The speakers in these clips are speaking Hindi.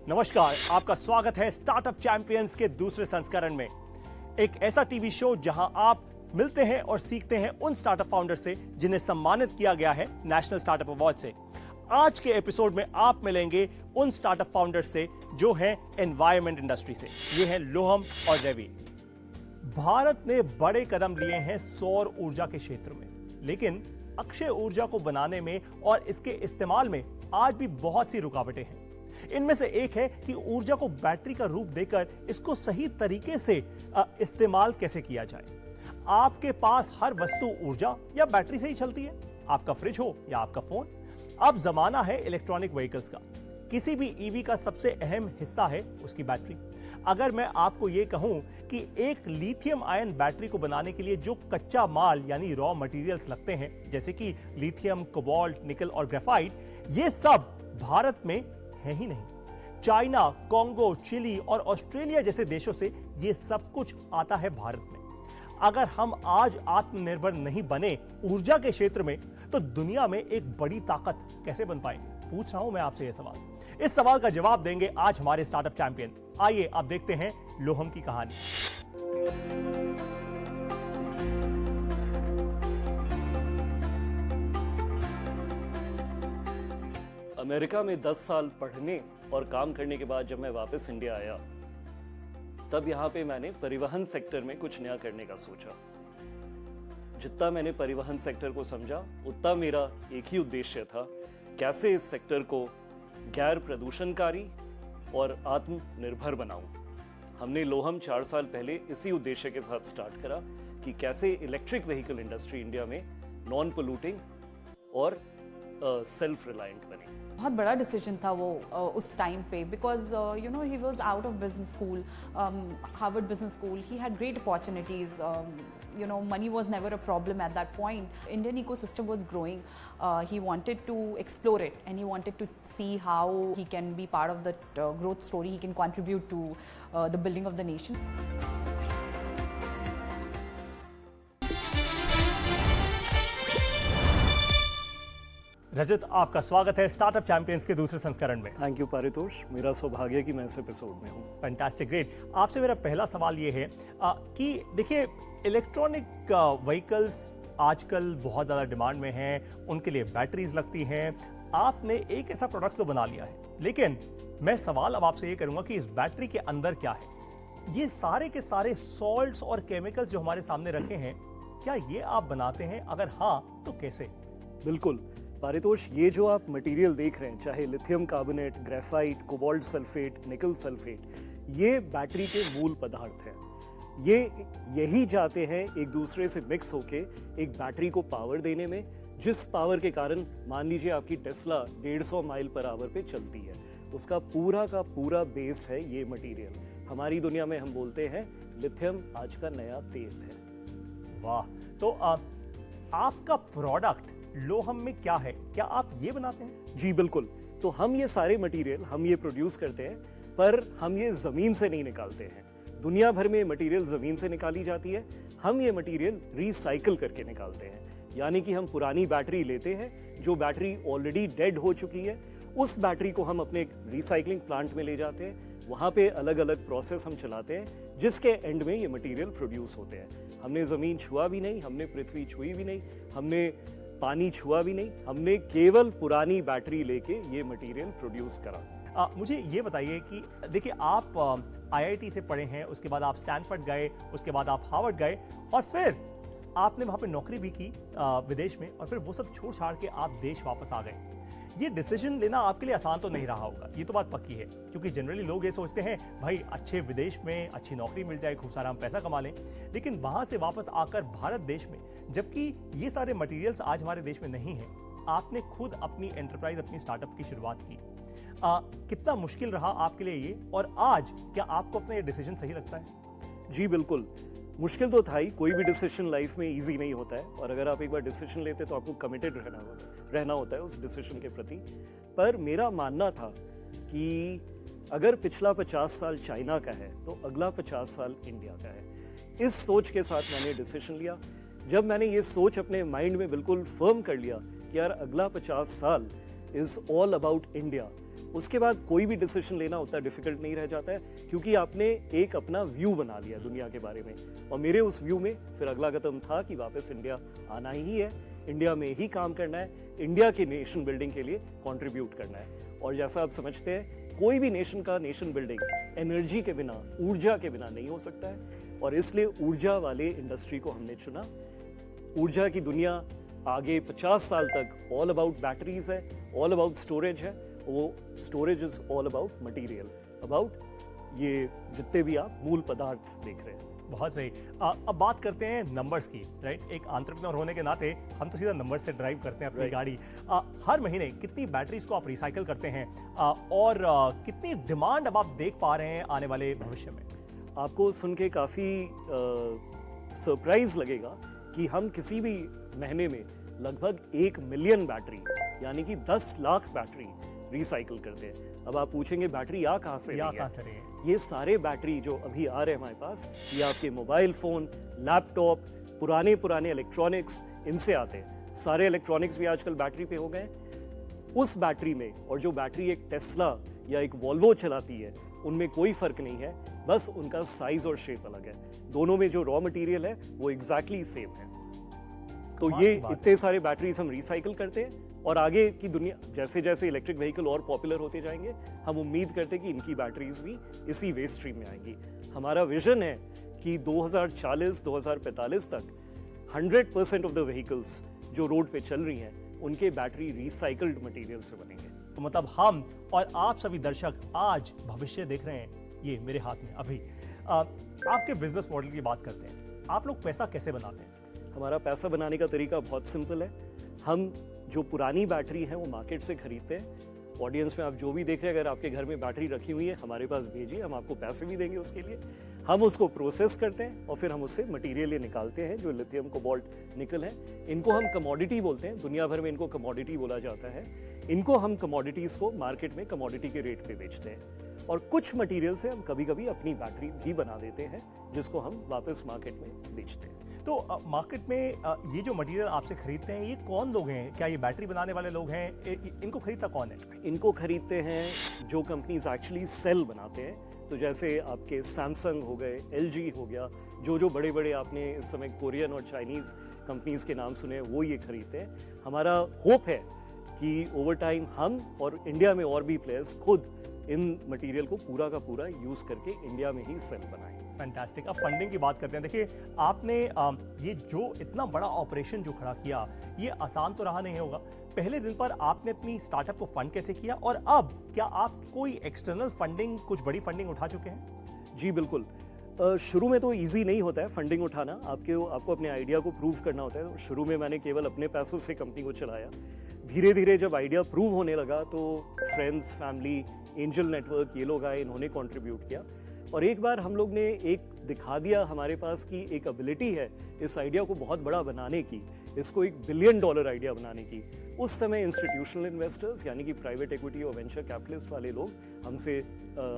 नमस्कार, आपका स्वागत है स्टार्टअप चैंपियंस के दूसरे संस्करण में। एक ऐसा टीवी शो जहां आप मिलते हैं और सीखते हैं उन स्टार्टअप फाउंडर से जिन्हें सम्मानित किया गया है नेशनल स्टार्टअप अवार्ड से। आज के एपिसोड में आप मिलेंगे उन स्टार्टअप फाउंडर से जो हैं एनवायरमेंट इंडस्ट्री से। ये हैं लोहम और रवि। भारत ने बड़े कदम लिए हैं सौर ऊर्जा के क्षेत्र में, लेकिन अक्षय ऊर्जा को बनाने में और इसके इस्तेमाल में आज भी बहुत सी रुकावटें हैं। इनमें से एक है कि ऊर्जा को बैटरी का रूप देकर इसको सही तरीके से इस्तेमाल कैसे किया जाए। आपके पास हर वस्तु ऊर्जा या बैटरी से ही चलती है, आपका फ्रिज हो या आपका फोन। अब जमाना है इलेक्ट्रॉनिक व्हीकल्स का। किसी भी ईवी का सबसे अहम हिस्सा है उसकी बैटरी। अगर मैं आपको यह कहूं कि एक लिथियम आयन बैटरी को बनाने के लिए जो कच्चा माल यानी रॉ मटेरियल्स लगते हैं, जैसे कि लिथियम, कोबाल्ट, निकल और ग्रेफाइट, ये सब भारत में है ही नहीं। चाइना, कोंगो, चिली और ऑस्ट्रेलिया जैसे देशों से ये सब कुछ आता है भारत में। अगर हम आज आत्मनिर्भर नहीं बने ऊर्जा के क्षेत्र में, तो दुनिया में एक बड़ी ताकत कैसे बन पाएंगे? पूछ रहा हूं मैं आपसे यह सवाल। इस सवाल का जवाब देंगे आज हमारे स्टार्टअप चैंपियन। आइए आप देखते हैं लोहम की कहानी। अमेरिका में 10 साल पढ़ने और काम करने के बाद जब मैं वापस इंडिया आया, तब यहाँ पे मैंने परिवहन सेक्टर में कुछ नया करने का सोचा। जितना मैंने परिवहन सेक्टर को समझा, उतना मेरा एक ही उद्देश्य था, कैसे इस सेक्टर को गैर प्रदूषणकारी और आत्मनिर्भर बनाऊं। हमने लोहम 4 साल पहले इसी उद्देश्य के साथ स्टार्ट करा कि कैसे इलेक्ट्रिक व्हीकल इंडस्ट्री इंडिया में नॉन पोल्यूटिंग और सेल्फ रिलायंट बने। बहुत बड़ा डिसीजन था वो उस टाइम पे, because you know he was out of business school, Harvard business school. He had great opportunities. You know, money was never a problem at that point. Indian ecosystem was growing. He wanted to explore it, and he wanted to see how he can be part of the growth story. He can contribute to the building of the nation. रजत, आपका स्वागत है स्टार्टअप चैंपियंस के दूसरे संस्करण में। थैंक यू पारितोष, मेरा सौभाग्य कि मैं इस एपिसोड में हूँ। Fantastic, great. आपसे मेरा पहला सवाल ये है कि देखिए, इलेक्ट्रॉनिक व्हीकल्स आजकल बहुत ज़्यादा डिमांड में हैं, उनके लिए बैटरीज लगती हैं। आपने एक ऐसा प्रोडक्ट तो बना लिया है, लेकिन मैं सवाल अब आपसे ये करूँगा कि इस बैटरी के अंदर क्या है? ये सारे के सारे सॉल्ट्स और केमिकल्स जो हमारे सामने रखे हैं, क्या ये आप बनाते हैं? अगर हाँ, तो कैसे? बिल्कुल पारितोष, ये जो आप मटेरियल देख रहे हैं, चाहे lithium carbonate, graphite, cobalt sulphate, निकल सल्फेट, ये बैटरी के मूल पदार्थ हैं। ये यही जाते हैं एक दूसरे से मिक्स होके एक बैटरी को पावर देने में, जिस पावर के कारण मान लीजिए आपकी टेस्ला 150 माइल पर आवर पे चलती है। उसका पूरा का पूरा बेस है ये मटेरियल। हमारी दुनिया में हम बोलते हैं लिथियम आज का नया तेल है। वाह! तो आपका प्रोडक्ट लोहम में क्या है? क्या आप ये बनाते हैं? जी बिल्कुल। तो हम ये सारे मटेरियल हम ये प्रोड्यूस करते हैं, पर हम ये जमीन से नहीं निकालते हैं। दुनिया भर में मटेरियल जमीन से निकाली जाती है, हम ये मटेरियल रिसाइकिल करके निकालते हैं। यानी कि हम पुरानी बैटरी लेते हैं जो बैटरी ऑलरेडी डेड हो चुकी है, उस बैटरी को हम अपने रिसाइकलिंग प्लांट में ले जाते हैं। वहाँ पे अलग अलग प्रोसेस हम चलाते हैं, जिसके एंड में ये मटेरियल प्रोड्यूस होते हैं। हमने जमीन छुआ भी नहीं, हमने पृथ्वी छुई भी नहीं, हमने पानी छुआ भी नहीं, हमने केवल पुरानी बैटरी लेके ये मटेरियल प्रोड्यूस करा। मुझे ये बताइए कि देखिए, आप आईआईटी से पढ़े हैं, उसके बाद आप स्टैनफोर्ड गए, उसके बाद आप हार्वर्ड गए और फिर आपने वहाँ पे नौकरी भी की विदेश में, और फिर वो सब छोड़ छाड़ के आप देश वापस आ गए। ये डिसीजन लेना आपके लिए आसान तो नहीं रहा होगा, ये तो बात पक्की है, क्योंकि जनरली लोग ये सोचते हैं भाई अच्छे विदेश में अच्छी नौकरी मिल जाए, खूब सारा हम पैसा कमा लें, लेकिन वहाँ से वापस आकर भारत देश में, जबकि ये सारे मटेरियल्स आज हमारे देश में नहीं हैं, आपने खुद अपनी एंटरप्राइज, अपनी स्टार्टअप की शुरुआत की। कितना मुश्किल रहा आपके लिए ये, और आज क्या आपको अपना ये डिसीजन सही लगता है? जी बिल्कुल, मुश्किल तो था ही। कोई भी डिसीजन लाइफ में इजी नहीं होता है, और अगर आप एक बार डिसीजन लेते तो आपको कमिटेड रहना होता है उस डिसीजन के प्रति। पर मेरा मानना था कि अगर पिछला 50 साल चाइना का है तो अगला 50 साल इंडिया का है। इस सोच के साथ मैंने डिसीजन लिया। जब मैंने ये सोच अपने माइंड में बिल्कुल फर्म कर लिया कि यार अगला 50 साल इज ऑल अबाउट इंडिया, उसके बाद कोई भी डिसीजन लेना उतना डिफिकल्ट नहीं रह जाता है, क्योंकि आपने एक अपना व्यू बना लिया दुनिया के बारे में। और मेरे उस व्यू में फिर अगला कदम था कि वापस इंडिया आना ही है, इंडिया में ही काम करना है, इंडिया के नेशन बिल्डिंग के लिए कंट्रीब्यूट करना है। और जैसा आप समझते हैं, कोई भी नेशन का नेशन बिल्डिंग एनर्जी के बिना, ऊर्जा के बिना नहीं हो सकता है। और इसलिए ऊर्जा वाले इंडस्ट्री को हमने चुना। ऊर्जा की दुनिया आगे 50 साल तक ऑल अबाउट बैटरीज है, ऑल अबाउट स्टोरेज है। वो storage is all about material, about ये जितने भी आप मूल पदार्थ देख रहे हैं। बहुत सही। अब बात करते हैं नंबर्स की, राइट? एक एंटरप्रेन्योर होने के नाते हम तो सीधा नंबर से ड्राइव करते हैं अपनी गाड़ी। हर महीने कितनी बैटरीज को आप रिसाइकिल करते हैं और कितनी डिमांड अब आप देख पा रहे हैं आने वाले भविष्य में? आपको सुन के काफ़ी सरप्राइज लगेगा कि हम किसी भी महीने में लगभग 1 मिलियन बैटरी, यानी कि 10 लाख बैटरी रिसाइकिल करते हैं। अब आप पूछेंगे बैटरी आ कहाँ से रही है? ये सारे बैटरी जो अभी आ रहे हैं हमारे पास, ये आपके मोबाइल फोन, लैपटॉप, पुराने इलेक्ट्रॉनिक्स, इनसे आते हैं। सारे इलेक्ट्रॉनिक्स भी आजकल बैटरी पे हो गए। उस बैटरी में और जो बैटरी एक टेस्ला या एक वॉल्वो चलाती है, उनमें कोई फर्क नहीं है, बस उनका साइज और शेप अलग है। दोनों में जो रॉ मटेरियल है वो एग्जैक्टली सेम है। तो ये इतने सारे बैटरीज हम रिसाइकिल करते हैं। और आगे की दुनिया जैसे जैसे इलेक्ट्रिक व्हीकल और पॉपुलर होते जाएंगे, हम उम्मीद करते हैं कि इनकी बैटरीज भी इसी वेस्ट स्ट्रीम में आएंगी। हमारा विजन है कि 2040-2045 तक 100% ऑफ द व्हीकल्स जो रोड पे चल रही हैं, उनके बैटरी रिसाइकल्ड मटेरियल से बनेंगे। तो मतलब हम और आप सभी दर्शक आज भविष्य देख रहे हैं, ये मेरे हाथ में अभी। आपके बिजनेस मॉडल की बात करते हैं, आप लोग पैसा कैसे बनाते हैं? हमारा पैसा बनाने का तरीका बहुत सिंपल है। हम जो पुरानी बैटरी है वो मार्केट से खरीदते हैं। ऑडियंस में आप जो भी देख रहे हैं, अगर आपके घर में बैटरी रखी हुई है, हमारे पास भेजिए, हम आपको पैसे भी देंगे उसके लिए। हम उसको प्रोसेस करते हैं और फिर हम उससे मटेरियल ये निकालते हैं जो लिथियम, कोबाल्ट, निकल है। इनको हम कमोडिटी बोलते हैं, दुनिया भर में इनको कमोडिटी बोला जाता है। इनको हम कमोडिटीज़ को मार्केट में कमोडिटी के रेट पे बेचते हैं। और कुछ मटेरियल से हम कभी कभी अपनी बैटरी भी बना देते हैं, जिसको हम वापस मार्केट में बेचते हैं। तो मार्केट में ये जो मटेरियल आपसे खरीदते हैं, ये कौन लोग हैं? क्या ये बैटरी बनाने वाले लोग हैं? इनको खरीदता कौन है? इनको खरीदते हैं जो कंपनीज एक्चुअली सेल बनाते हैं। तो जैसे आपके सैमसंग हो गए, LG हो गया, जो बड़े बड़े आपने इस समय कोरियन और चाइनीज़ कंपनीज के नाम सुने, वो ये खरीदते हैं। हमारा होप है कि ओवर टाइम हम और इंडिया में और भी प्लेयर्स खुद इन मटेरियल को पूरा का पूरा यूज़ करके इंडिया में ही सेल बनाएं। फैंटास्टिक। अब फंडिंग की बात करते हैं। देखिए, आपने ये जो इतना बड़ा ऑपरेशन जो खड़ा किया, ये आसान तो रहा नहीं होगा। पहले दिन पर आपने अपनी स्टार्टअप को फंड कैसे किया, और अब क्या आप कोई एक्सटर्नल फंडिंग, कुछ बड़ी फंडिंग उठा चुके हैं? जी बिल्कुल। शुरू में तो इजी नहीं होता है फंडिंग उठाना। आपको अपने आइडिया को प्रूव करना होता है। तो शुरू में मैंने केवल अपने पैसों से कंपनी को चलाया। धीरे धीरे जब आइडिया प्रूव होने लगा तो फ्रेंड्स, फैमिली, एंजल नेटवर्क, ये लोग आए, इन्होंने कंट्रीब्यूट किया। और एक बार हम लोग ने एक दिखा दिया हमारे पास की एक एबिलिटी है इस आइडिया को बहुत बड़ा बनाने की, इसको $1 बिलियन आइडिया बनाने की। उस समय इंस्टीट्यूशनल इन्वेस्टर्स यानी कि प्राइवेट इक्विटी और वेंचर कैपिटलिस्ट वाले लोग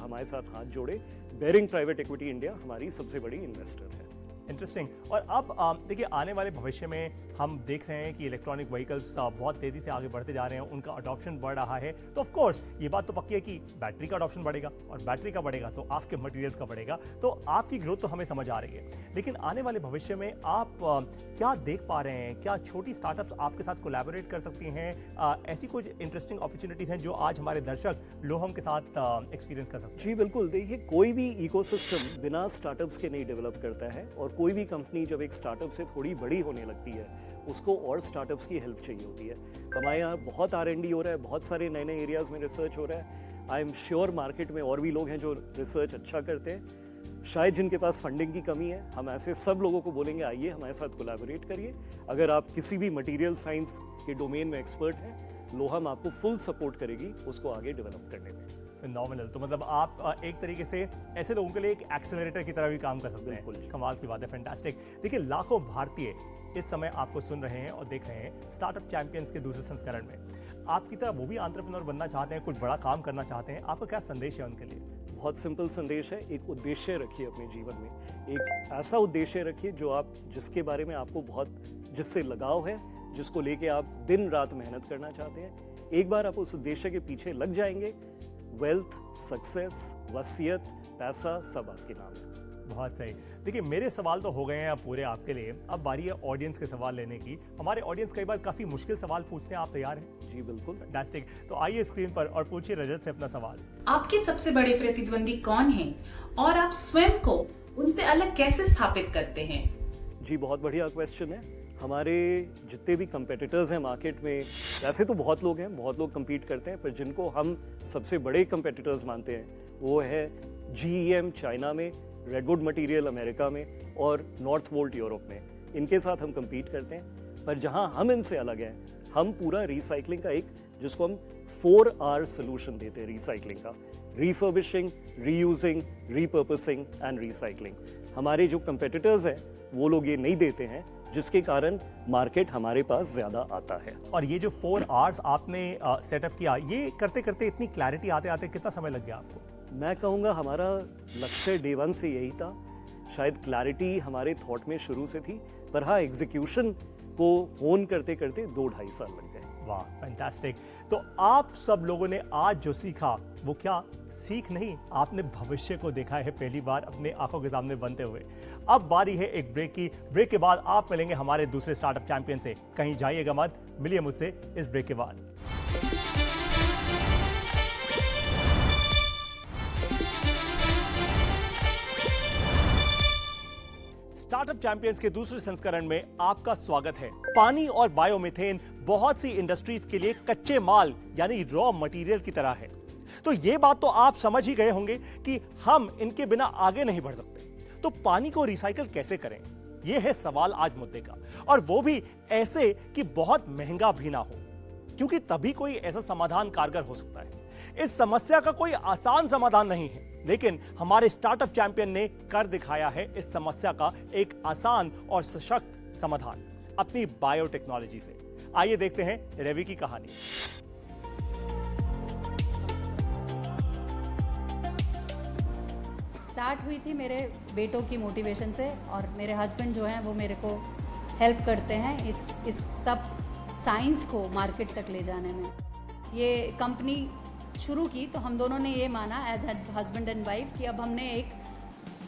हमारे साथ हाथ जोड़े। बेरिंग प्राइवेट इक्विटी इंडिया हमारी सबसे बड़ी इन्वेस्टर है। इंटरेस्टिंग। और अब देखिए, आने वाले भविष्य में हम देख रहे हैं कि इलेक्ट्रॉनिक व्हीकल्स बहुत तेज़ी से आगे बढ़ते जा रहे हैं, उनका अडॉप्शन बढ़ रहा है। तो ऑफ कोर्स ये बात तो पक्की है कि बैटरी का अडॉप्शन बढ़ेगा, और बैटरी का बढ़ेगा तो आपके मटेरियल्स का बढ़ेगा। तो आपकी ग्रोथ तो हमें समझ आ रही है, लेकिन आने वाले भविष्य में आप क्या देख पा रहे हैं? क्या छोटी स्टार्टअप्स आपके साथ कोलैबोरेट कर सकती हैं? ऐसी कुछ इंटरेस्टिंग अपॉर्चुनिटीज हैं जो आज हमारे दर्शक लोहम के साथ एक्सपीरियंस कर सकते हैं? जी बिल्कुल। देखिए, कोई भी इकोसिस्टम बिना स्टार्टअप्स के नहीं डेवलप करता है। और कोई भी कंपनी जब एक स्टार्टअप से थोड़ी बड़ी होने लगती है, उसको और स्टार्टअप्स की हेल्प चाहिए होती है। हमारे यहाँ बहुत R&D हो रहा है, बहुत सारे नए नए एरियाज़ में रिसर्च हो रहा है। आई एम श्योर मार्केट में और भी लोग हैं जो रिसर्च अच्छा करते हैं। शायद जिनके पास फंडिंग की कमी है, हम ऐसे सब लोगों को बोलेंगे आइए हमारे साथ कोलैबोरेट करिए। अगर आप किसी भी मटेरियल साइंस के डोमेन में एक्सपर्ट हैं, लोहम आपको फुल सपोर्ट करेगी उसको आगे डेवलप करने में। फिनोमिनल। तो मतलब आप एक तरीके से ऐसे लोगों के लिए एक एक्सेलरेटर की तरह भी काम कर सकते हैं। बिल्कुल। कमाल की बात है, फैंटास्टिक। देखिए, लाखों भारतीय इस समय आपको सुन रहे हैं और देख रहे हैं स्टार्टअप चैंपियंस के दूसरे संस्करण में। आपकी तरह वो भी एंटरप्रेन्योर बनना चाहते हैं, कुछ बड़ा काम करना चाहते हैं, आपका क्या संदेश है उनके लिए? बहुत सिंपल संदेश है। एक उद्देश्य रखिए अपने जीवन में, एक ऐसा उद्देश्य रखिए जिसके बारे में आपको जिससे लगाव है, जिसको लेके आप दिन रात मेहनत करना चाहते हैं। एक बार आप उस उद्देश्य के पीछे लग जाएंगे, वेल्थ, सक्सेस, वसीयत, पैसा सब आपके नाम है। बहुत सही। देखिए, मेरे सवाल तो हो गए हैं अब पूरे आपके लिए। अब बारी है ऑडियंस के सवाल लेने की। हमारे ऑडियंस कई बार काफी मुश्किल सवाल पूछते हैं, आप तैयार हैं? जी बिल्कुल। फैंटास्टिक। तो आइए स्क्रीन पर और पूछिए रजत से अपना सवाल। आपके सबसे बड़े प्रतिद्वंदी कौन हैं और आप स्वयं को उनसे अलग कैसे स्थापित करते हैं? जी बहुत बढ़िया क्वेश्चन है। हमारे जितने भी कंपेटिटर्स हैं मार्केट में, वैसे तो बहुत लोग हैं, बहुत लोग compete करते हैं, पर जिनको हम सबसे बड़े कंपेटिटर्स मानते हैं वो है GEM चाइना में, रेडवुड मटेरियल अमेरिका में और नॉर्थ वोल्ट यूरोप में। इनके साथ हम compete करते हैं। पर जहां हम इनसे अलग हैं, हम पूरा रिसाइकलिंग का एक, जिसको हम 4R सोल्यूशन देते हैं रिसाइकलिंग का: रिफर्बिशिंग, रीयूजिंग, रीपर्पसिंग एंड रिसाइकलिंग। हमारे जो कंपेटिटर्स हैं वो लोग ये नहीं देते हैं, जिसके कारण मार्केट हमारे पास ज्यादा आता है। और ये जो 4 Rs आपने सेटअप किया, ये करते करते इतनी क्लैरिटी आते आते कितना समय लग गया आपको? मैं कहूँगा हमारा लक्ष्य डे 1 से यही था। शायद क्लैरिटी हमारे थॉट में शुरू से थी, पर हाँ एग्जीक्यूशन को होन करते करते 2-2.5 साल लग गए। वाह, फैंटास्टिक। तो आप सब लोगों ने आज जो सीखा वो क्या सीख नहीं, आपने भविष्य को देखा है पहली बार अपने आंखों के सामने बनते हुए। अब बारी है एक ब्रेक की। ब्रेक के बाद आप मिलेंगे हमारे दूसरे स्टार्टअप चैंपियन से। कहीं जाइएगा मत, मिलिए मुझसे इस ब्रेक के बाद। स्टार्टअप चैंपियंस के दूसरे संस्करण में आपका स्वागत है। पानी और बायोमीथेन बहुत सी इंडस्ट्रीज के लिए कच्चे माल यानी रॉ मटेरियल की तरह है। तो ये बात तो आप समझ ही गए होंगे कि हम इनके बिना आगे नहीं बढ़ सकते। तो पानी को रिसाइकल कैसे करें, यह है सवाल आज मुद्दे का। और वो भी ऐसे कि बहुत महंगा भी ना हो, क्योंकि तभी कोई ऐसा समाधान कारगर हो सकता है। इस समस्या का कोई आसान समाधान नहीं है, लेकिन हमारे स्टार्टअप चैंपियन ने कर दिखाया है इस समस्या का एक आसान और सशक्त समाधान अपनी बायोटेक्नोलॉजी से। आइए देखते हैं रेवी की कहानी। स्टार्ट हुई थी मेरे बेटों की मोटिवेशन से, और मेरे हस्बैंड जो हैं वो मेरे को हेल्प करते हैं इस सब साइंस को मार्केट तक ले जाने में। ये कंपनी शुरू की तो हम दोनों ने ये माना एज हस्बैंड एंड वाइफ कि अब हमने एक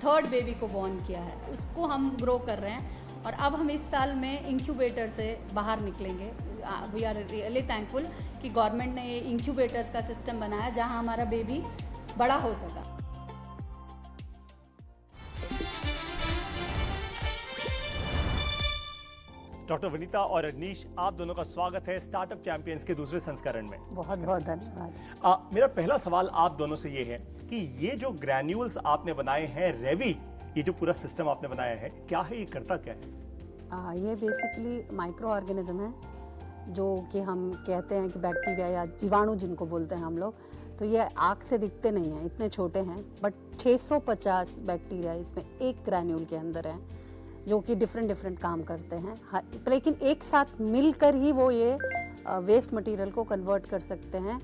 3rd बेबी को बॉर्न किया है, उसको हम ग्रो कर रहे हैं। और अब हम इस साल में इंक्यूबेटर से बाहर निकलेंगे। वी आर रियली थैंकफुल कि गवर्नमेंट ने ये इंक्यूबेटर्स का सिस्टम बनाया जहाँ हमारा बेबी बड़ा हो सका। डॉक्टर वनीता और रजनीश, आप दोनों का स्वागत है स्टार्टअप चैंपियंस के दूसरे संस्करण में। बहुत बहुत धन्यवाद। मेरा पहला सवाल आप दोनों से ये है कि ये जो ग्रैन्यूल्स आपने बनाए हैं रेवी, ये जो पूरा सिस्टम आपने बनाया है, क्या है, ये करता क्या है? ये बेसिकली माइक्रो ऑर्गेनिज्म है, जो कि हम कहते हैं कि बैक्टीरिया या जीवाणु जिनको बोलते हैं हम लोग। तो ये आँख से दिखते नहीं हैं, इतने छोटे हैं, बट 650 बैक्टीरिया इसमें एक ग्रैन्यूल के अंदर हैं, जो कि डिफरेंट काम करते हैं। लेकिन एक साथ मिलकर ही वो ये वेस्ट मटेरियल को कन्वर्ट कर सकते हैं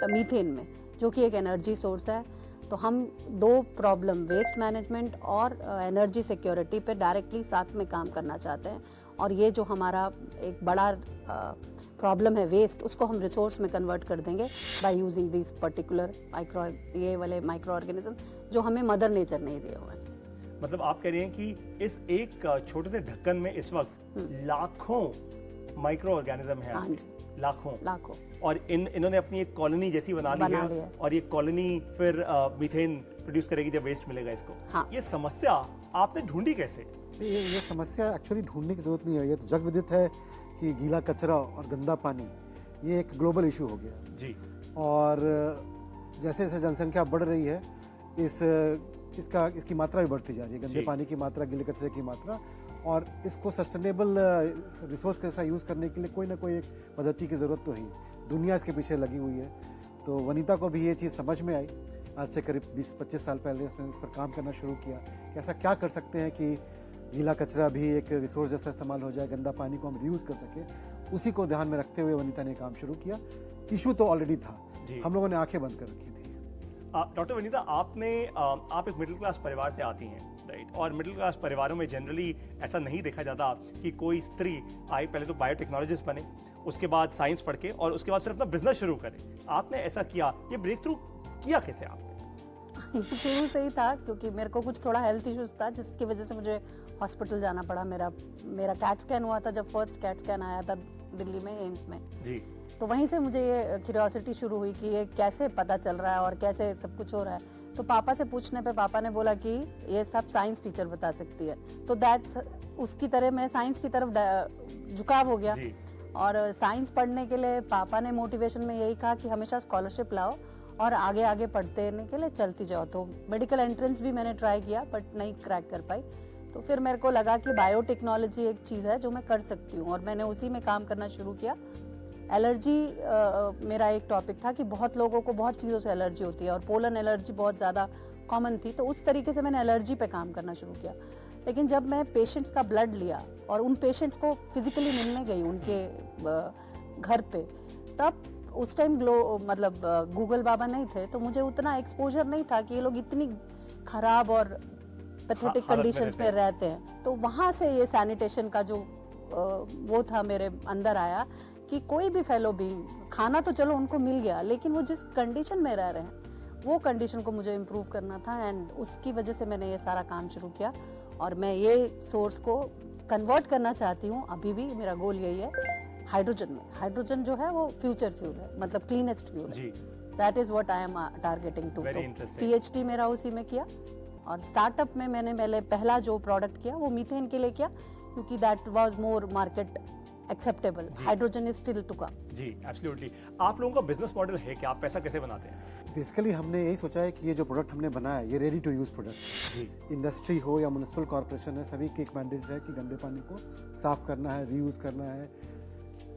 मीथेन में, जो कि एक एनर्जी सोर्स है। तो हम 2 प्रॉब्लम, वेस्ट मैनेजमेंट और एनर्जी सिक्योरिटी पे डायरेक्टली साथ में काम करना चाहते हैं। और ये जो हमारा एक बड़ा प्रॉब्लम है वेस्ट, उसको हम रिसोर्स में कन्वर्ट कर देंगे बाय यूजिंग दिस पर्टिकुलर ये वाले माइक्रो ऑर्गेनिज्म जो हमें मदर नेचर नहीं दिए हुए हैं। मतलब आप कह रहे हैं कि इस एक छोटे से ढक्कन में इस वक्त लाखों माइक्रो ऑर्गेनिज्म हैं, हाँ लाखों। और इन्होंने अपनी एक कॉलोनी जैसी बना ली है। और ये कॉलोनी फिर मीथेन प्रोड्यूस करेगी जब वेस्ट मिलेगा इसको। हाँ। ये समस्या आपने ढूंढी कैसे? ये समस्या एक्चुअली ढूंढने की जरूरत नहीं है। ये तो जग विदित है कि गीला कचरा और गंदा पानी ये एक ग्लोबल इशू हो गया जी। और जैसे जैसे जनसंख्या बढ़ रही है, इसकी मात्रा भी बढ़ती जा रही है, गंदे पानी की मात्रा, गीले कचरे की मात्रा। और इसको सस्टेनेबल रिसोर्स के साथ यूज़ करने के लिए कोई ना कोई एक पद्धति की ज़रूरत तो है। दुनिया इसके पीछे लगी हुई है। तो वनीता को भी ये चीज़ समझ में आई। आज से करीब 20-25 साल पहले इसने इस पर काम करना शुरू किया कि ऐसा क्या कर सकते हैं कि गीला कचरा भी एक रिसोर्स जैसा इस्तेमाल हो जाए, गंदा पानी को हम रीयूज़ कर सकें। उसी को ध्यान में रखते हुए वनीता ने काम शुरू किया। इशू तो ऑलरेडी था, हम लोगों ने आंखें बंद कर रखी थी। डॉक्टर वनीता, आप एक मिडिल क्लास परिवार से आती हैं, राइट? और मिडिल क्लास परिवारों में जनरली ऐसा नहीं देखा जाता कि कोई स्त्री आई पहले तो बायोटेक्नोलॉजिस्ट बने, उसके बाद साइंस पढ़ के और उसके बाद फिर अपना बिजनेस शुरू करे। आपने ऐसा किया, ये ब्रेक थ्रू किया कैसे आपने? शुरू से ही था, क्योंकि मेरे को कुछ थोड़ा हेल्थ इश्यूज था जिसकी वजह से मुझे हॉस्पिटल जाना पड़ा। मेरा कैट स्कैन हुआ था, जब फर्स्ट कैट स्कैन आया था दिल्ली में एम्स में जी। तो वहीं से मुझे ये क्यूरियोसिटी शुरू हुई कि ये कैसे पता चल रहा है और कैसे सब कुछ हो रहा है। तो पापा से पूछने पे पापा ने बोला कि ये सब साइंस टीचर बता सकती है। तो दैट उसकी तरह मैं साइंस की तरफ झुकाव हो गया। और साइंस पढ़ने के लिए पापा ने मोटिवेशन में यही कहा कि हमेशा स्कॉलरशिप लाओ और आगे आगे पढ़ते रहने के लिए चलती जाओ। तो मेडिकल एंट्रेंस भी मैंने ट्राई किया बट नहीं क्रैक कर पाई। तो फिर मेरे को लगा कि बायोटेक्नोलॉजी एक चीज़ है जो मैं कर सकती हूँ और मैंने उसी में काम करना शुरू किया। एलर्जी मेरा एक टॉपिक था कि बहुत लोगों को बहुत चीज़ों से एलर्जी होती है और पोलन एलर्जी बहुत ज़्यादा कॉमन थी। तो उस तरीके से मैंने एलर्जी पे काम करना शुरू किया। लेकिन जब मैं पेशेंट्स का ब्लड लिया और उन पेशेंट्स को फिजिकली मिलने गई उनके घर पे, तब उस टाइम गूगल बाबा नहीं थे, तो मुझे उतना एक्सपोजर नहीं था कि ये लोग इतनी खराब और पैथेटिक कंडीशंस में रहते हैं। तो वहाँ से ये सैनिटेशन का जो वो था मेरे अंदर आया कि कोई भी फेलो बीइंग, खाना तो चलो उनको मिल गया, लेकिन वो जिस कंडीशन में रह रहे हैं वो कंडीशन को मुझे इम्प्रूव करना था। एंड उसकी वजह से मैंने ये सारा काम शुरू किया और मैं ये सोर्स को कन्वर्ट करना चाहती हूँ। अभी भी मेरा गोल यही है, हाइड्रोजन में। हाइड्रोजन जो है वो फ्यूचर फ्यूल है, मतलब क्लीनेस्ट फ्यूल है। That is what I am targeting to. PhD मेरा उसी में किया और स्टार्टअप में मैंने पहला जो प्रोडक्ट किया वो मीथेन के लिए किया, क्योंकि that was more market acceptable. Hydrogen is still to come. जी, एब्सोल्युटली। आप लोगों का बिजनेस मॉडल है कि आप पैसा कैसे बनाते हैं? बेसिकली हमने यही सोचा है कि ये जो प्रोडक्ट हमने बनाया है ये रेडी टू यूज़ प्रोडक्ट जी। इंडस्ट्री हो या म्युनिसिपल कॉर्पोरेशन है, सभी की एक मैंडेट है कि गंदे पानी को साफ़ करना है, रीयूज़ करना है।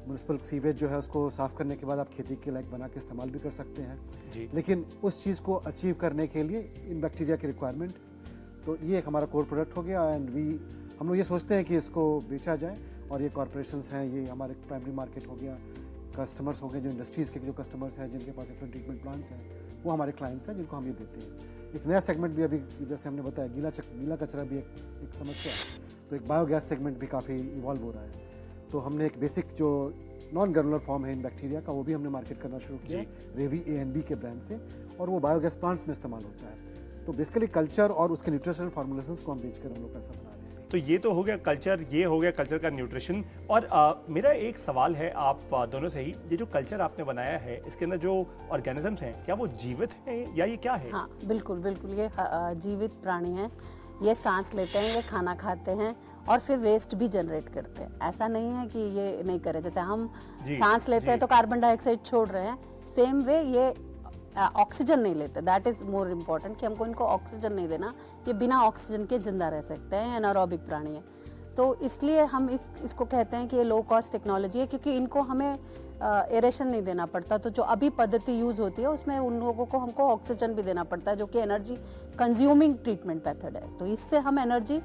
म्युनिसिपल सीवेज जो है उसको साफ़ करने के बाद आप खेती के लायक बना के इस्तेमाल भी कर सकते हैं जी। लेकिन उस चीज़ को अचीव करने के लिए इन बैक्टीरिया की रिक्वायरमेंट, तो ये एक हमारा कोर प्रोडक्ट हो गया। एंड हम लोग ये सोचते हैं कि इसको बेचा जाए और ये कॉर्पोरेशंस हैं, ये हमारे प्राइमरी मार्केट हो गया, कस्टमर्स हो गए जो इंडस्ट्रीज़ के जो कस्टमर्स हैं जिनके पास इफेक्ट ट्रीटमेंट प्लांट्स हैं, वो हमारे क्लाइंट्स हैं जिनको हम ये देते हैं। एक नया सेगमेंट भी अभी जैसे हमने बताया, गीला कचरा भी एक समस्या है, तो एक बायोगैस सेगमेंट भी काफ़ी इवॉल्व हो रहा है। तो हमने एक बेसिक जो नॉन ग्रेनुलर फॉर्म है इन बैक्टीरिया का वो भी हमने मार्केट करना शुरू किया रेवी ANB के ब्रांड से, और वो बायोगैस प्लांट्स में इस्तेमाल होता है। तो बेसिकली कल्चर और उसके न्यूट्रिशनल फार्मूलेशंस को हम बेचकर हम लोग पैसा बना रहे हैं। तो ये तो हो गया कल्चर, ये हो गया कल्चर का न्यूट्रिशन। और मेरा एक सवाल है आप दोनों से ही, ये जो कल्चर आपने बनाया है इसके अंदर जो ऑर्गेनिजम्स हैं क्या वो जीवित हैं या ये क्या है? हाँ बिल्कुल बिल्कुल, ये जीवित प्राणी हैं। ये सांस लेते हैं, ये खाना खाते हैं और फिर वेस्ट भी जनरेट करते हैं। ऐसा नहीं है कि ये नहीं करे, जैसे हम सांस लेते हैं तो कार्बन डाइऑक्साइड छोड़ रहे हैं, सेम वे ये ऑक्सीजन नहीं लेते। दैट इज मोर इम्पोर्टेंट कि हमको इनको ऑक्सीजन नहीं देना, ये बिना ऑक्सीजन के जिंदा रह सकते हैं, एनारोबिक प्राणी है। तो इसलिए हम इसको कहते हैं कि ये लो कॉस्ट टेक्नोलॉजी है, क्योंकि इनको हमें एरेशन नहीं देना पड़ता। तो जो अभी पद्धति यूज होती है उसमें उन लोगों को हमको ऑक्सीजन भी देना पड़ता है, जो कि एनर्जी कंज्यूमिंग ट्रीटमेंट मेथड है। तो इससे हम एनर्जी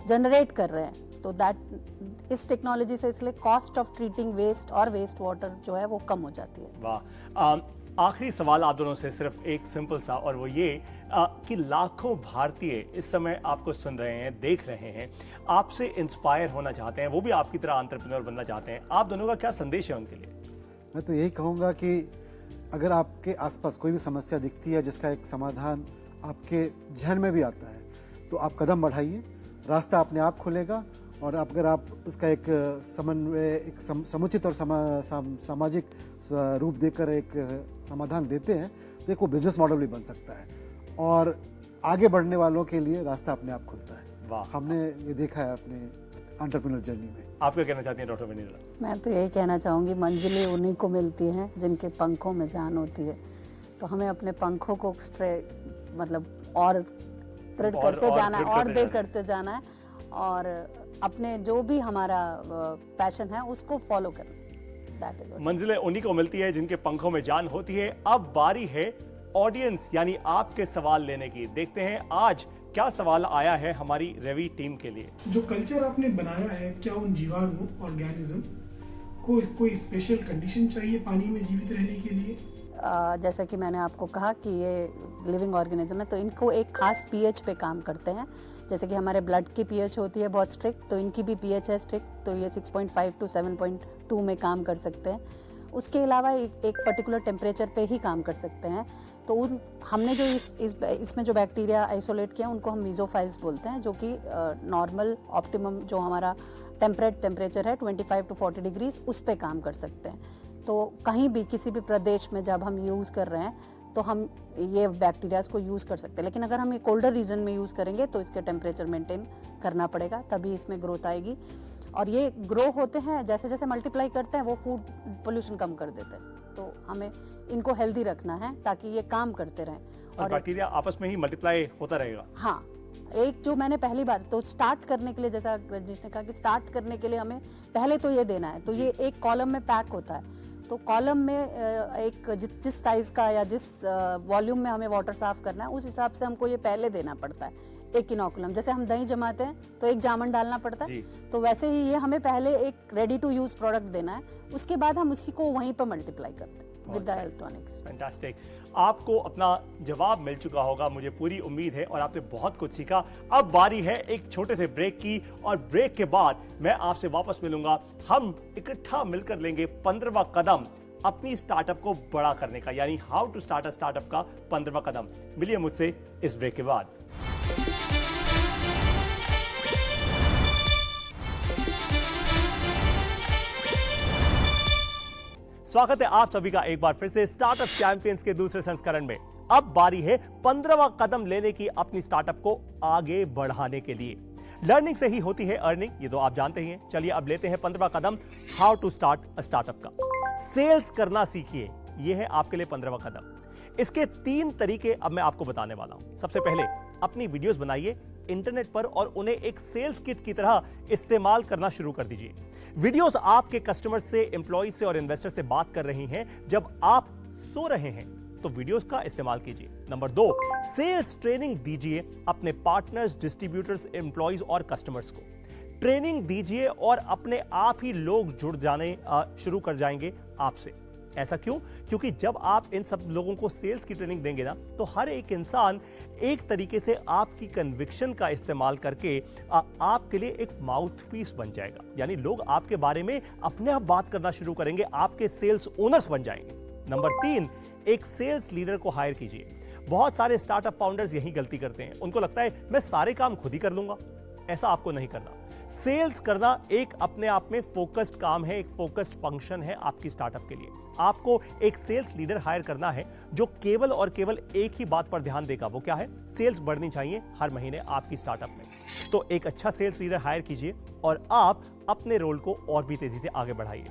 जनरेट कर रहे हैं। तो दैट इस टेक्नोलॉजी से इसलिए कॉस्ट ऑफ ट्रीटिंग वेस्ट और वेस्ट वाटर जो है वो कम हो जाती है। वाह। आखिरी सवाल आप दोनों से सिर्फ एक सिंपल सा, और वो ये कि लाखों भारतीय इस समय आपको सुन रहे हैं, देख रहे हैं, आपसे इंस्पायर होना चाहते हैं, वो भी आपकी तरह एंटरप्रेन्योर बनना चाहते हैं। आप दोनों का क्या संदेश है उनके लिए? मैं तो यही कहूँगा कि अगर आपके आसपास कोई भी समस्या दिखती है जिसका एक समाधान आपके जहन में भी आता है, तो आप कदम बढ़ाइए, रास्ता अपने आप खुलेगा। और अगर आप उसका एक समन्वय, एक समुचित और सामाजिक रूप देकर एक समाधान देते हैं, तो एक वो बिजनेस मॉडल भी बन सकता है और आगे बढ़ने वालों के लिए रास्ता अपने आप खुलता है। वाह। हमने ये देखा है अपने एंटरप्रेन्योर जर्नी में। आप क्या कहना चाहती हैं डॉक्टर वनीता? मैं तो यही कहना चाहूँगी, मंजिलें उन्हीं को मिलती हैं जिनके पंखों में जान होती है। तो हमें अपने पंखों को और दृढ़ करते जाना है और दृढ़ करते जाना है, और अपने जो भी हमारा पैशन है उसको फॉलो करना। मंजिलें उन्हीं को मिलती है जिनके पंखों में जान होती है। अब बारी है ऑडियंस यानी आपके सवाल लेने की। देखते हैं आज क्या सवाल आया है हमारी रेवी टीम के लिए। जो कल्चर आपने बनाया है, क्या उन जीवाणु ऑर्गेनिज्म को कोई स्पेशल कंडीशन चाहिए पानी में जीवित रहने के लिए? जैसा कि मैंने आपको कहा कि ये लिविंग ऑर्गेनिज्म है, तो इनको एक खास पीएच पे काम करते हैं। जैसे कि हमारे ब्लड की पीएच होती है बहुत स्ट्रिक्ट, तो इनकी भी पीएच है स्ट्रिक्ट, तो ये 6.5 टू 7.2 में काम कर सकते हैं। उसके अलावा एक पर्टिकुलर टेम्परेचर पे ही काम कर सकते हैं। तो हमने जो इसमें जो बैक्टीरिया आइसोलेट किया उनको हम मीजोफाइल्स बोलते हैं, जो कि नॉर्मल ऑप्टिमम जो हमारा टेम्परेचर है 25 टू 40 डिग्रीज उस पे काम कर सकते हैं। तो कहीं भी किसी भी प्रदेश में जब हम यूज़ कर रहे हैं तो हम ये बैक्टीरियाज को यूज़ कर सकते हैं। लेकिन अगर हम ये कोल्डर रीजन में यूज़ करेंगे तो इसके टेम्परेचर मेंटेन करना पड़ेगा, तभी इसमें ग्रोथ आएगी। और ये ग्रो होते हैं जैसे जैसे मल्टीप्लाई करते हैं वो फूड पोल्यूशन कम कर देते हैं। तो हमें इनको हेल्दी रखना है ताकि ये काम करते रहें और बैक्टीरिया आपस में ही मल्टीप्लाई होता रहेगा। हाँ, एक जो मैंने पहली बार तो स्टार्ट करने के लिए, जैसा रजनीश ने कहा कि स्टार्ट करने के लिए हमें पहले तो ये देना है, तो ये एक कॉलम में पैक होता है। तो कॉलम में एक जिस साइज का या जिस वॉल्यूम में हमें वाटर साफ करना है उस हिसाब से हमको ये पहले देना पड़ता है। एक इनोकुलम, जैसे हम दही जमाते हैं तो एक जामन डालना पड़ता है, तो वैसे ही ये हमें पहले एक रेडी टू यूज प्रोडक्ट देना है, उसके बाद हम उसी को वहीं पर मल्टीप्लाई करते हैं विद द इलेक्ट्रॉनिक्स। फैंटास्टिक, आपको अपना जवाब मिल चुका होगा, मुझे पूरी उम्मीद है, और आपने बहुत कुछ सीखा। अब बारी है एक छोटे से ब्रेक की, और ब्रेक के बाद मैं आपसे वापस मिलूंगा। हम इकट्ठा मिलकर लेंगे 15वां कदम अपनी स्टार्टअप को बड़ा करने का, यानी how to start a startup का 15वां कदम। मिलिए मुझसे इस ब्रेक के बाद। स्वागत है आप सभी का एक बार फिर से स्टार्टअप चैंपियंस के दूसरे संस्करण में। अब बारी है 15वां कदम लेने की अपनी स्टार्टअप को आगे बढ़ाने के लिए। लर्निंग से ही होती है अर्निंग, ये तो आप जानते ही हैं। चलिए अब लेते हैं 15वां कदम, how to start a startup का। सेल्स करना सीखिए, यह है आपके लिए 15वां कदम। इसके 3 तरीके अब मैं आपको बताने वाला हूं। सबसे पहले अपनी वीडियोस बनाइए इंटरनेट पर और उन्हें एक सेल्स किट की तरह इस्तेमाल करना शुरू कर दीजिए। वीडियोस आपके कस्टमर से, एम्प्लॉय से और इन्वेस्टर से बात कर रही हैं जब आप सो रहे हैं, तो वीडियोस का इस्तेमाल कीजिए। नंबर 2, सेल्स ट्रेनिंग दीजिए अपने पार्टनर्स, डिस्ट्रीब्यूटर्स, एम्प्लॉयज और कस्टमर्स को। ट्रेनिंग दीजिए और अपने आप ही लोग जुड़ जाने शुरू कर जाएंगे आपसे। ऐसा क्यों? क्योंकि जब आप इन सब लोगों को सेल्स की ट्रेनिंग देंगे ना, तो हर एक इंसान एक तरीके से आपकी कन्विक्शन का इस्तेमाल करके आपके लिए एक माउथपीस बन जाएगा। यानी लोग आपके बारे में अपने आप बात करना शुरू करेंगे, आपके सेल्स ओनर्स बन जाएंगे। नंबर 3, एक सेल्स लीडर को हायर कीजिए। बहुत सारे स्टार्टअप फाउंडर्स यही गलती करते हैं, उनको लगता है मैं सारे काम खुद ही कर लूंगा। ऐसा आपको नहीं करना। सेल्स करना एक अपने आप में फोकस्ड काम है, एक फोकस्ड फंक्शन है आपकी स्टार्टअप के लिए। आपको एक सेल्स लीडर हायर करना है जो केवल और केवल एक ही बात पर ध्यान देगा। वो क्या है? सेल्स बढ़नी चाहिए हर महीने आपकी स्टार्टअप में। तो एक अच्छा सेल्स लीडर हायर कीजिए और आप अपने रोल को और भी तेजी से आगे बढ़ाइए।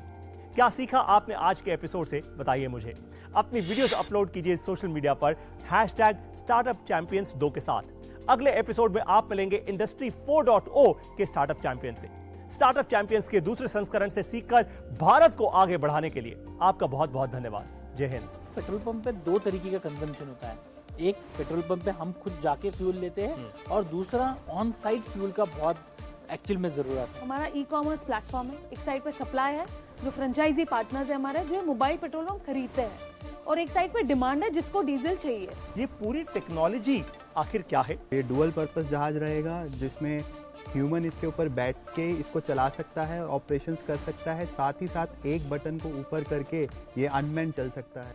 क्या सीखा आपने आज के एपिसोड से? बताइए मुझे। अपनी वीडियोस अपलोड कीजिए सोशल मीडिया पर #StartupChampions2 के साथ। अगले एपिसोड में आप मिलेंगे इंडस्ट्री 4.0 के स्टार्टअप चैंपियन से। स्टार्टअप चैंपियंस के दूसरे संस्करण से सीखकर भारत को आगे बढ़ाने के लिए आपका बहुत बहुत धन्यवाद। जय हिंद। पेट्रोल पंप पे 2 तरीके का कंजम्पशन होता है। एक, पेट्रोल पंप पे हम खुद जाके फ्यूल लेते हैं, और दूसरा ऑन साइट फ्यूल का बहुत एक्चुअल में जरूरत है। हमारा ई-कॉमर्स प्लेटफॉर्म है, एक साइड पे सप्लाई है, जो फ्रेंचाइजी पार्टनर्स है हमारे, जो मोबाइल पेट्रोल पंप खरीदते हैं, और एक साइड पे डिमांड है जिसको डीजल चाहिए। ये पूरी टेक्नोलॉजी आखिर क्या है? ये डुअल पर्पस जहाज रहेगा जिसमें ह्यूमन इसके ऊपर बैठ के इसको चला सकता है, ऑपरेशंस कर सकता है, साथ ही साथ एक बटन को ऊपर करके ये अनमैन चल सकता है।